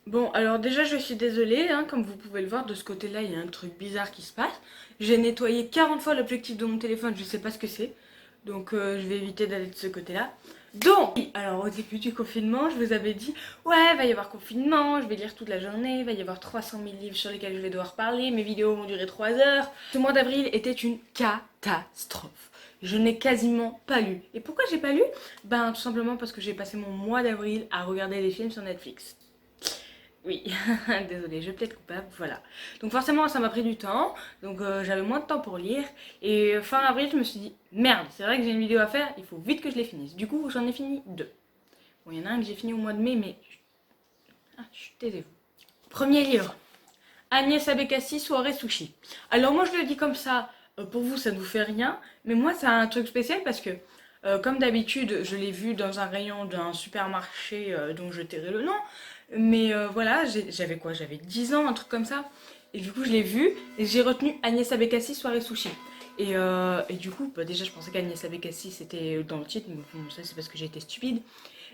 Bon, alors déjà, je suis désolée, hein, comme vous pouvez le voir, de ce côté-là, il y a un truc bizarre qui se passe. J'ai nettoyé 40 fois l'objectif de mon téléphone, je sais pas ce que c'est. Donc, je vais éviter d'aller de ce côté-là. Donc, oui, alors au début du confinement, je vous avais dit, ouais, va y avoir confinement, je vais lire toute la journée, va y avoir 300 000 livres sur lesquels je vais devoir parler, mes vidéos vont durer 3 heures. Ce mois d'avril était une catastrophe. Je n'ai quasiment pas lu. Et pourquoi j'ai pas lu? Ben, tout simplement parce que j'ai passé mon mois d'avril à regarder des films sur Netflix. Oui, désolée, je plaide coupable, voilà. Donc forcément, ça m'a pris du temps, donc j'avais moins de temps pour lire. Et fin avril, je me suis dit, merde, c'est vrai que j'ai une vidéo à faire, il faut vite que je les finisse. Du coup, j'en ai fini deux. Bon, il y en a un que j'ai fini au mois de mai, mais... Ah, chut, taisez-vous. Premier livre, Agnès Abécassi, Soirée Sushi. Alors moi, je le dis comme ça, pour vous, ça ne vous fait rien, mais moi, ça a un truc spécial parce que, comme d'habitude, je l'ai vu dans un rayon d'un supermarché dont je tairai le nom. Mais voilà, j'avais quoi? J'avais 10 ans, un truc comme ça. Et du coup, je l'ai vu et j'ai retenu Agnès Abécassi, Soirée Sushi. Et du coup, bah, déjà, je pensais qu'Agnès Abécassi c'était dans le titre, mais bon, ça c'est parce que j'ai été stupide.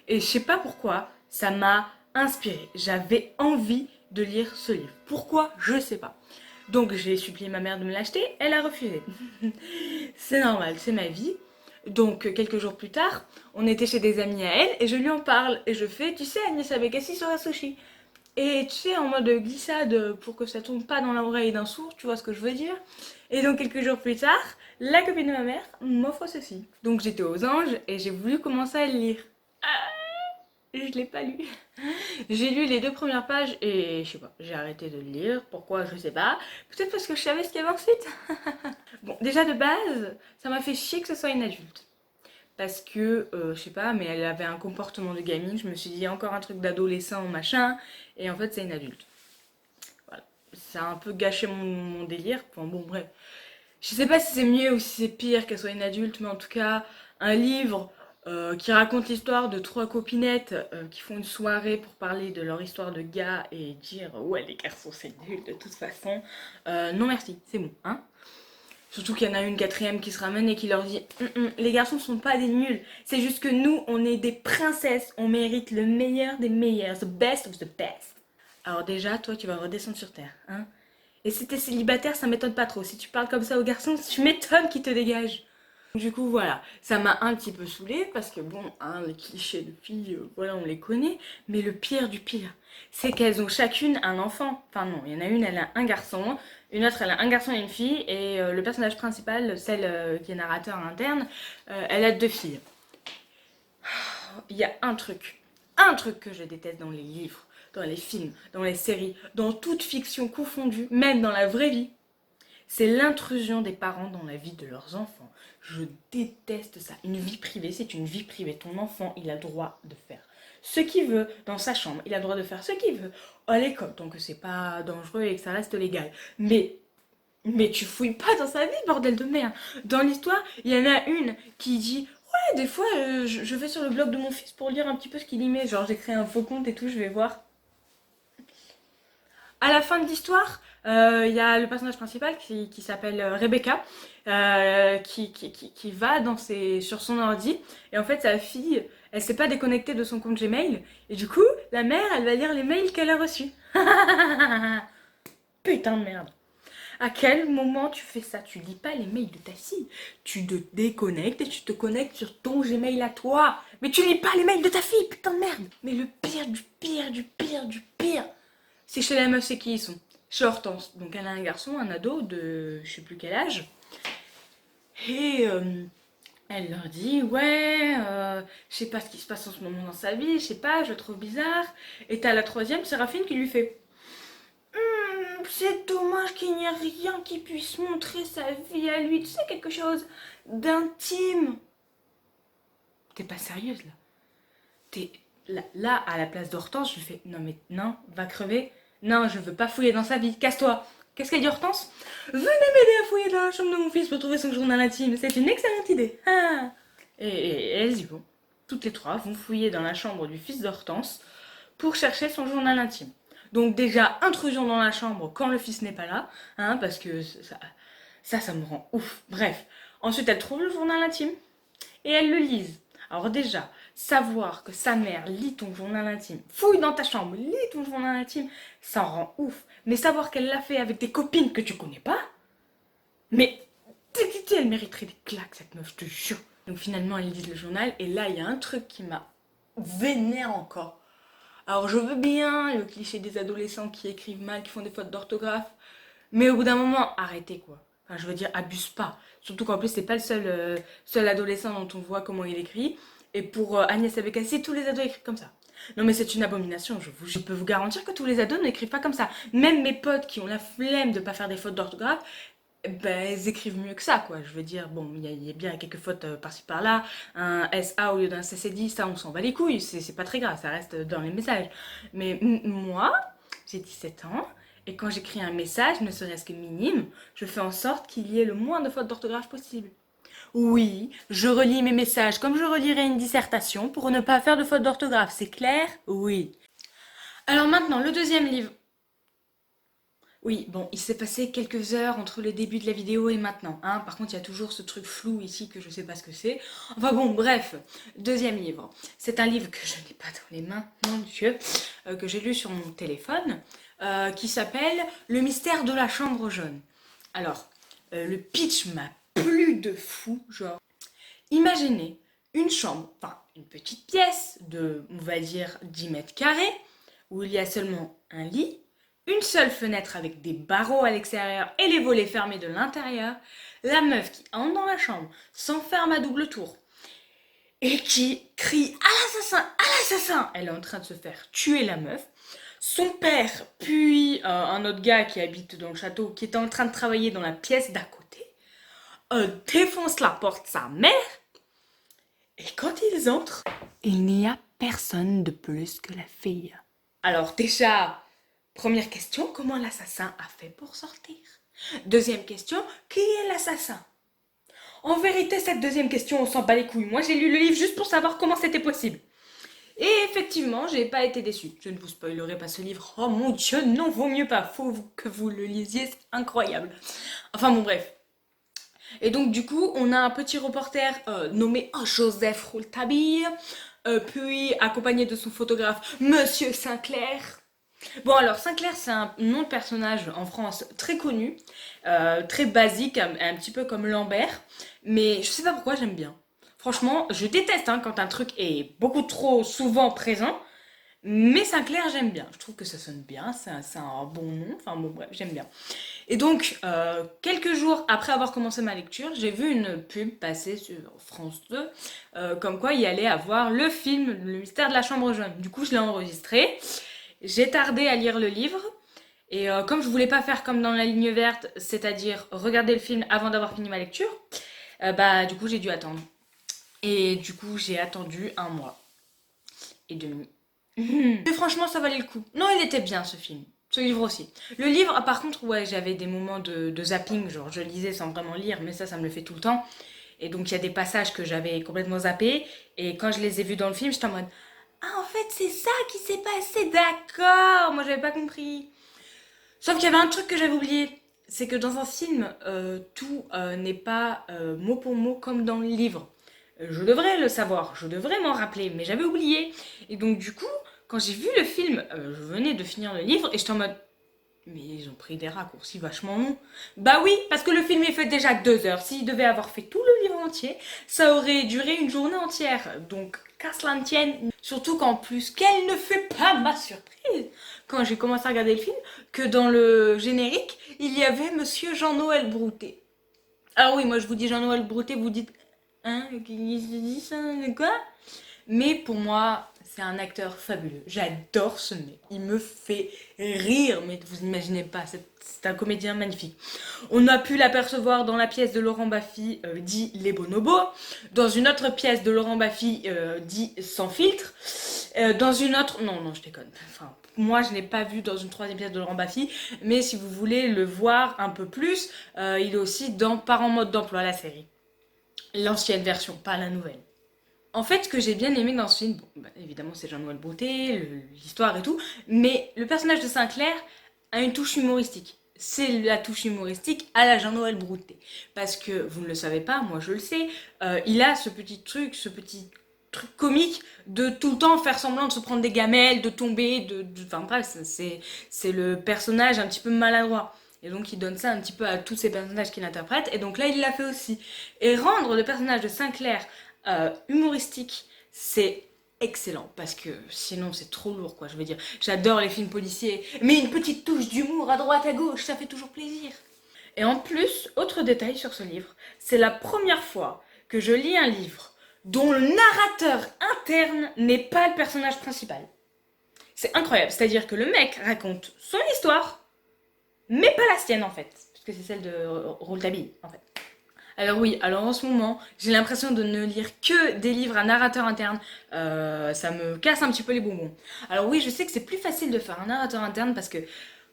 Et je sais pas pourquoi, ça m'a inspiré. J'avais envie de lire ce livre. Pourquoi? Je sais pas. Donc j'ai supplié ma mère de me l'acheter, elle a refusé. C'est normal, c'est ma vie. Donc quelques jours plus tard, on était chez des amis à elle et je lui en parle et je fais, tu sais, Agnès Abécassi sur un sushi. Et tu sais, en mode glissade pour que ça tombe pas dans l'oreille d'un sourd, tu vois ce que je veux dire. Et donc quelques jours plus tard, la copine de ma mère m'offre ceci. Donc j'étais aux anges et j'ai voulu commencer à le lire. Et je l'ai pas lu. J'ai lu les deux premières pages et je sais pas, j'ai arrêté de le lire. Pourquoi, je sais pas. Peut-être parce que je savais ce qu'il y avait ensuite. Bon, déjà de base, ça m'a fait chier que ce soit une adulte. Parce que, je sais pas, mais elle avait un comportement de gamine. Je me suis dit, encore un truc d'adolescent, machin. Et en fait, c'est une adulte. Voilà. Ça a un peu gâché mon délire. Enfin bon, bref. Je sais pas si c'est mieux ou si c'est pire qu'elle soit une adulte, mais en tout cas, un livre qui raconte l'histoire de trois copinettes qui font une soirée pour parler de leur histoire de gars et dire ouais les garçons c'est nul de toute façon. Non merci, c'est bon, hein. Surtout qu'il y en a une quatrième qui se ramène et qui leur dit les garçons sont pas des nuls, c'est juste que nous on est des princesses, on mérite le meilleur des meilleurs, the best of the best. Alors déjà, toi tu vas redescendre sur terre, hein. Et si t'es célibataire, ça m'étonne pas trop. Si tu parles comme ça aux garçons, tu m'étonnes qu'ils te dégagent. Du coup, voilà, ça m'a un petit peu saoulée parce que bon, hein, les clichés de filles, voilà, on les connaît. Mais le pire du pire, c'est qu'elles ont chacune un enfant. Enfin non, il y en a une, elle a un garçon, une autre, elle a un garçon et une fille, et le personnage principal, celle qui est narrateur interne, elle a deux filles. Il y a un truc que je déteste dans les livres, dans les films, dans les séries, dans toute fiction confondue, même dans la vraie vie, c'est l'intrusion des parents dans la vie de leurs enfants. Je déteste ça. Une vie privée, c'est une vie privée. Ton enfant, il a le droit de faire ce qu'il veut dans sa chambre. Il a le droit de faire ce qu'il veut à l'école, tant que c'est pas dangereux et que ça reste légal. Mais tu fouilles pas dans sa vie, bordel de merde. Dans l'histoire, il y en a une qui dit ouais, des fois, je vais sur le blog de mon fils pour lire un petit peu ce qu'il y met. Genre, j'ai créé un faux compte et tout, je vais voir. À la fin de l'histoire, il y a le personnage principal qui s'appelle Rebecca, qui va sur son ordi, et en fait sa fille, elle s'est pas déconnectée de son compte Gmail, et du coup, la mère, elle va lire les mails qu'elle a reçus. Putain de merde. À quel moment tu fais ça? Tu lis pas les mails de ta fille. Tu te déconnectes et tu te connectes sur ton Gmail à toi. Mais tu lis pas les mails de ta fille, putain de merde. Mais le pire du pire du pire du pire, c'est chez la meuf, c'est qui ils sont? Chez Hortense. Donc elle a un garçon, un ado de je sais plus quel âge. Et elle leur dit ouais, je sais pas ce qui se passe en ce moment dans sa vie, je sais pas, je le trouve bizarre. Et t'as la troisième, Séraphine, qui lui fait c'est dommage qu'il n'y ait rien qui puisse montrer sa vie à lui, tu sais, quelque chose d'intime. T'es pas sérieuse là? T'es là, à la place d'Hortense, je lui fais non mais non, va crever. Non, je veux pas fouiller dans sa vie, casse-toi. Qu'est-ce qu'elle dit Hortense? Venez m'aider à fouiller dans la chambre de mon fils pour trouver son journal intime, c'est une excellente idée. Ah. Et elles y vont. Toutes les trois vont fouiller dans la chambre du fils d'Hortense pour chercher son journal intime. Donc déjà, intrusion dans la chambre quand le fils n'est pas là, hein, parce que ça me rend ouf. Bref. Ensuite, elles trouvent le journal intime et elles le lisent. Alors déjà, savoir que sa mère lit ton journal intime, fouille dans ta chambre, lit ton journal intime, ça rend ouf. Mais savoir qu'elle l'a fait avec des copines que tu connais pas, mais elle mériterait des claques, cette meuf, je te jure. Donc finalement, elle lit le journal, et là, il y a un truc qui m'a vénère encore. Alors je veux bien le cliché des adolescents qui écrivent mal, qui font des fautes d'orthographe, mais au bout d'un moment, arrêtez quoi. Enfin, je veux dire, abuse pas. Surtout qu'en plus, c'est pas le seul adolescent dont on voit comment il écrit. Et pour Agnès Abécassi, tous les ados écrivent comme ça. Non mais c'est une abomination, je peux vous garantir que tous les ados n'écrivent pas comme ça. Même mes potes qui ont la flemme de pas faire des fautes d'orthographe, ben, elles écrivent mieux que ça, quoi. Je veux dire, bon, il y a bien quelques fautes par-ci par-là. Un SA au lieu d'un CC10, ça, on s'en bat les couilles. C'est pas très grave, ça reste dans les messages. Mais moi, j'ai 17 ans, et quand j'écris un message, ne serait-ce que minime, je fais en sorte qu'il y ait le moins de fautes d'orthographe possible. Oui, je relis mes messages comme je relirais une dissertation pour ne pas faire de fautes d'orthographe, c'est clair? Oui. Alors maintenant, le deuxième livre. Oui, bon, il s'est passé quelques heures entre le début de la vidéo et maintenant, hein. Par contre, il y a toujours ce truc flou ici que je sais pas ce que c'est. Enfin bon, bref, deuxième livre. C'est un livre que je n'ai pas dans les mains, mon Dieu, que j'ai lu sur mon téléphone, qui s'appelle Le mystère de la chambre jaune. Alors, le pitch m'a plu de fou, genre, imaginez une chambre, enfin une petite pièce de, on va dire, 10 mètres carrés, où il y a seulement un lit, une seule fenêtre avec des barreaux à l'extérieur et les volets fermés de l'intérieur, la meuf qui entre dans la chambre s'enferme à double tour et qui crie à l'assassin, à l'assassin. Elle est en train de se faire tuer, la meuf. Son père, puis un autre gars qui habite dans le château, qui est en train de travailler dans la pièce d'à côté, défonce la porte de sa mère. Et quand ils entrent, il n'y a personne de plus que la fille. Alors déjà, première question, comment l'assassin a fait pour sortir? Deuxième question, qui est l'assassin? En vérité, cette deuxième question, on s'en bat les couilles. Moi, j'ai lu le livre juste pour savoir comment c'était possible. Et effectivement, j'ai pas été déçue. Je ne vous spoilerai pas ce livre. Oh mon Dieu, non, vaut mieux pas. Faut que vous le lisiez, c'est incroyable. Enfin bon, bref. Et donc du coup, on a un petit reporter nommé Joseph Rouletabille, puis accompagné de son photographe Monsieur Sinclair. Bon alors Sinclair, c'est un nom de personnage en France très connu, très basique, un petit peu comme Lambert, mais je sais pas pourquoi j'aime bien. Franchement, je déteste hein, quand un truc est beaucoup trop souvent présent, mais Sinclair j'aime bien. Je trouve que ça sonne bien, c'est un bon nom, enfin bon bref, j'aime bien. Et donc, quelques jours après avoir commencé ma lecture, j'ai vu une pub passer sur France 2, comme quoi il allait avoir le film Le mystère de la chambre jaune. Du coup, je l'ai enregistré. J'ai tardé à lire le livre. Et comme je voulais pas faire comme dans la ligne verte, c'est-à-dire regarder le film avant d'avoir fini ma lecture, bah du coup j'ai dû attendre. Et du coup j'ai attendu un mois et demi. Mais franchement ça valait le coup. Non, il était bien ce film. Ce livre aussi. Le livre, ah, par contre, ouais, j'avais des moments de zapping, genre je lisais sans vraiment lire, mais ça me le fait tout le temps. Et donc il y a des passages que j'avais complètement zappés, et quand je les ai vus dans le film, j'étais en mode ah, en fait, c'est ça qui s'est passé, d'accord. Moi, j'avais pas compris. Sauf qu'il y avait un truc que j'avais oublié. C'est que dans un film, tout n'est pas mot pour mot comme dans le livre. Je devrais le savoir, je devrais m'en rappeler, mais j'avais oublié. Et donc, du coup, quand j'ai vu le film, je venais de finir le livre et j'étais en mode mais ils ont pris des raccourcis vachement longs. Bah oui, parce que le film est fait déjà 2 heures. S'ils devaient avoir fait tout le livre entier, ça aurait duré une journée entière. Donc, qu'à cela ne tienne. Surtout qu'en plus, quelle ne fut pas ma surprise quand j'ai commencé à regarder le film, que dans le générique, il y avait Monsieur Jean-Noël Broutet. Alors oui, moi je vous dis Jean-Noël Broutet, vous dites hein, qui se dit ça, quoi? Mais pour moi, c'est un acteur fabuleux. J'adore ce mec. Il me fait rire, mais vous imaginez pas, c'est un comédien magnifique. On a pu l'apercevoir dans la pièce de Laurent Baffy, dit Les Bonobos, dans une autre pièce de Laurent Baffy, dit Sans filtre, dans une autre... Non, non, je déconne. Enfin, moi, je n'ai pas vu dans une troisième pièce de Laurent Baffy, mais si vous voulez le voir un peu plus, il est aussi dans Par en mode d'emploi, la série. L'ancienne version, pas la nouvelle. En fait, ce que j'ai bien aimé dans ce film, bon, bah, évidemment c'est Jean-Noël Broutet, l'histoire et tout, mais le personnage de Sinclair a une touche humoristique. C'est la touche humoristique à la Jean-Noël Broutet. Parce que vous ne le savez pas, moi je le sais, il a ce petit truc, ce petit truc comique de tout le temps faire semblant de se prendre des gamelles, de tomber, enfin bref, c'est le personnage un petit peu maladroit. Et donc il donne ça un petit peu à tous ces personnages qu'il interprète. Et donc là il l'a fait aussi. Et rendre le personnage de Sinclair humoristique, c'est excellent. Parce que sinon c'est trop lourd quoi, je veux dire. J'adore les films policiers. Mais une petite touche d'humour à droite à gauche, ça fait toujours plaisir. Et en plus, autre détail sur ce livre, c'est la première fois que je lis un livre dont le narrateur interne n'est pas le personnage principal. C'est incroyable, c'est-à-dire que le mec raconte son histoire, mais pas la sienne en fait, puisque c'est celle de Rouletabille en fait. Alors oui, alors en ce moment, j'ai l'impression de ne lire que des livres à narrateur interne. Ça me casse un petit peu les bonbons. Alors oui, je sais que c'est plus facile de faire un narrateur interne parce que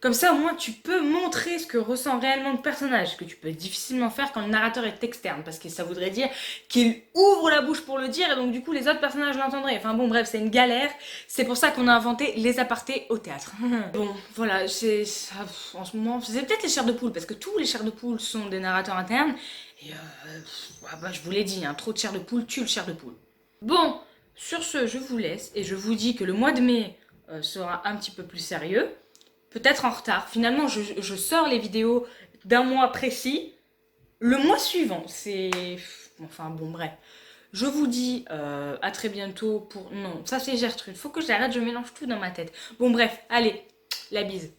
comme ça, au moins, tu peux montrer ce que ressent réellement le personnage, que tu peux difficilement faire quand le narrateur est externe, parce que ça voudrait dire qu'il ouvre la bouche pour le dire, et donc du coup, les autres personnages l'entendraient. Enfin bon, bref, c'est une galère. C'est pour ça qu'on a inventé les apartés au théâtre. Bon, voilà, en ce moment, c'est peut-être les chairs de poule, parce que tous les chairs de poule sont des narrateurs internes, et je vous l'ai dit, hein, trop de chair de poule tue le chair de poule. Bon, sur ce, je vous laisse, et je vous dis que le mois de mai sera un petit peu plus sérieux. Peut-être en retard. Finalement, je sors les vidéos d'un mois précis. Le mois suivant, c'est... Enfin bon, bref. Je vous dis à très bientôt pour... Non, ça c'est Gertrude. Faut que j'arrête, je mélange tout dans ma tête. Bon bref, allez, la bise.